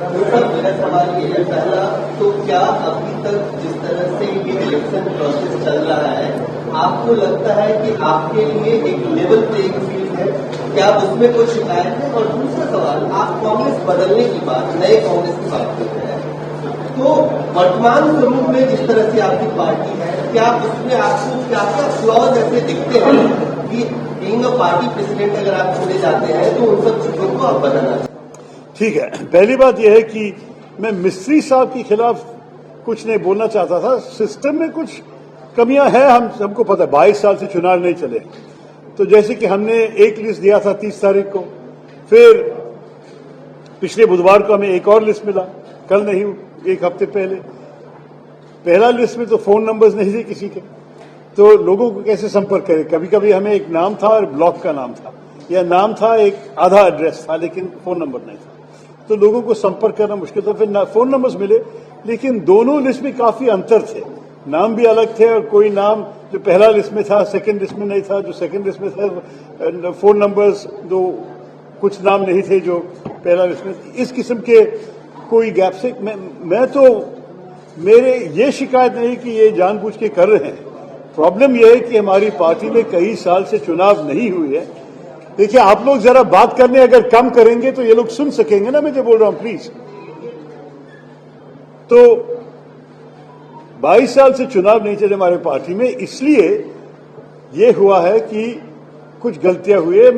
मेरा सवाल ये है, पहला तो क्या अभी तक जिस तरह से ये इलेक्शन प्रोसेस चल रहा है, आपको लगता है कि आपके लिए एक लेवल प्लेइंग फील्ड है, क्या उसमें कोई शिकायत है? और दूसरा सवाल, आप कांग्रेस बदलने की बात, नए कांग्रेस की बात कर रहे हैं, तो वर्तमान स्वरूप में जिस तरह से आपकी पार्टी है, क्या उसमें आपको क्या क्या फ्लॉज ऐसे दिखते हैं कि बीइंग अ पार्टी प्रेसिडेंट अगर आप चुने जाते हैं तो उन सब चीजों को आप बदलना चाहिए? ठीक है, पहली बात यह है कि मैं मिस्त्री साहब के खिलाफ कुछ नहीं बोलना चाहता था। सिस्टम में कुछ कमियां हैं, हम सबको पता है। 22 साल से चुनाव नहीं चले, तो जैसे कि हमने एक लिस्ट दिया था 30 तारीख को, फिर पिछले बुधवार को हमें एक और लिस्ट मिला, कल नहीं, एक हफ्ते पहले। पहला लिस्ट में तो फोन नंबर्स नहीं थे किसी के, तो लोगों को कैसे संपर्क करें? कभी कभी हमें एक नाम था और ब्लॉक का नाम था, या नाम था एक आधा एड्रेस था लेकिन फोन नंबर नहीं था, तो लोगों को संपर्क करना मुश्किल था। फिर फोन नंबर्स मिले, लेकिन दोनों लिस्ट में काफी अंतर थे, नाम भी अलग थे, और कोई नाम जो पहला लिस्ट में था सेकंड लिस्ट में नहीं था, जो सेकंड लिस्ट में था फोन नंबर्स दो, कुछ नाम नहीं थे जो पहला लिस्ट में। इस किस्म के कोई गैप से मैं तो, मेरे ये शिकायत नहीं कि ये जानबूझ के कर रहे हैं। प्रॉब्लम यह है कि हमारी पार्टी में कई साल से चुनाव नहीं हुई है। देखिए, आप लोग जरा बात करने अगर कम करेंगे तो ये लोग सुन सकेंगे ना मैं जो बोल रहा हूं, प्लीज। तो 22 साल से चुनाव नहीं चले हमारे पार्टी में, इसलिए ये हुआ है कि कुछ गलतियां हुई।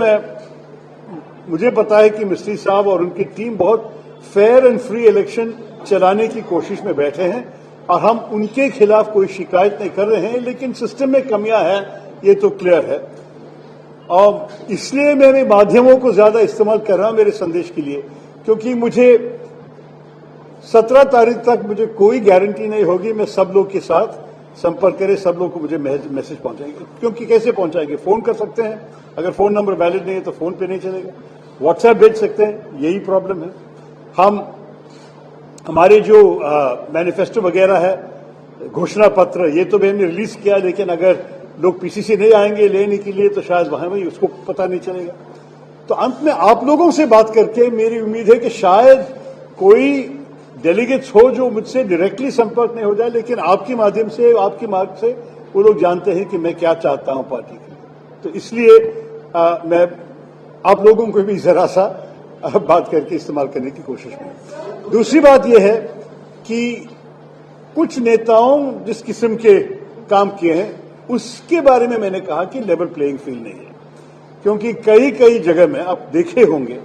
मुझे पता है कि मिस्त्री साहब और उनकी टीम बहुत फेयर एंड फ्री इलेक्शन चलाने की कोशिश में बैठे हैं, और हम उनके खिलाफ कोई शिकायत नहीं कर रहे हैं, लेकिन सिस्टम में कमियां हैं, ये तो क्लियर है। और इसलिए मैंने माध्यमों को ज्यादा इस्तेमाल कर रहा हूं मेरे संदेश के लिए, क्योंकि मुझे 17 तारीख तक मुझे कोई गारंटी नहीं होगी मैं सब लोग के साथ संपर्क करें, सब लोग को मुझे मैसेज पहुंचाएंगे। क्योंकि कैसे पहुंचाएंगे? फोन कर सकते हैं, अगर फोन नंबर वैलिड नहीं है तो फोन पे नहीं चलेगा। व्हाट्सएप भेज सकते हैं, यही प्रॉब्लम है। हमारे जो मैनिफेस्टो वगैरह है, घोषणा पत्र, ये तो मैंने रिलीज किया, लेकिन अगर लोग पीसीसी नहीं आएंगे लेने के लिए तो शायद वहां भी उसको पता नहीं चलेगा। तो अंत में आप लोगों से बात करके मेरी उम्मीद है कि शायद कोई डेलीगेट्स हो जो मुझसे डायरेक्टली संपर्क नहीं हो जाए, लेकिन आपके माध्यम से, आपकी मार्ग से वो लोग जानते हैं कि मैं क्या चाहता हूं पार्टी के लिए। तो इसलिए मैं आप लोगों को भी जरा सा बात करके इस्तेमाल करने की कोशिश में। दूसरी बात यह है कि कुछ नेताओं जिस किस्म के काम किए हैं उसके बारे में मैंने कहा कि लेवल प्लेइंग फील्ड नहीं है, क्योंकि कई कई जगह में आप देखे होंगे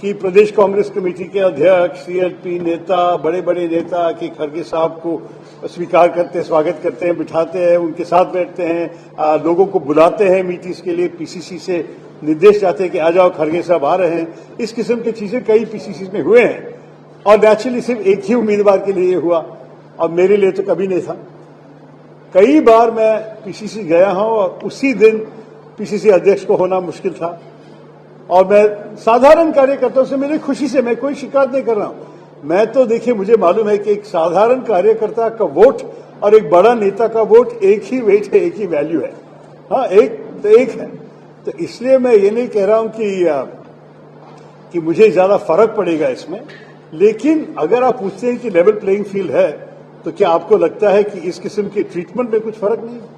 कि प्रदेश कांग्रेस कमेटी के अध्यक्ष, सीएलपी नेता, बड़े बड़े नेता कि खड़गे साहब को स्वीकार करते हैं, स्वागत करते हैं, बिठाते हैं, उनके साथ बैठते हैं, लोगों को बुलाते हैं मीटिंग्स के लिए, पीसीसी से निर्देश जाते हैं कि आ जाओ, खड़गे साहब आ रहे हैं। इस किस्म की चीजें कई पीसीसी में हुए हैं, और नेचुरली सिर्फ एक ही उम्मीदवार के लिए हुआ, और मेरे लिए तो कभी नहीं था। कई बार मैं पीसीसी गया हूं और उसी दिन पीसीसी अध्यक्ष को होना मुश्किल था, और मैं साधारण कार्यकर्ताओं से मेरी खुशी से, मैं कोई शिकायत नहीं कर रहा हूं। मैं तो देखिए, मुझे मालूम है कि एक साधारण कार्यकर्ता का वोट और एक बड़ा नेता का वोट एक ही वेट है, एक ही वैल्यू है। हाँ, एक तो एक है। तो इसलिए मैं ये नहीं कह रहा हूं कि मुझे ज्यादा फर्क पड़ेगा इसमें, लेकिन अगर आप पूछते हैं कि लेवल प्लेइंग फील्ड है, तो क्या आपको लगता है कि इस किस्म के ट्रीटमेंट में कुछ फर्क नहीं है?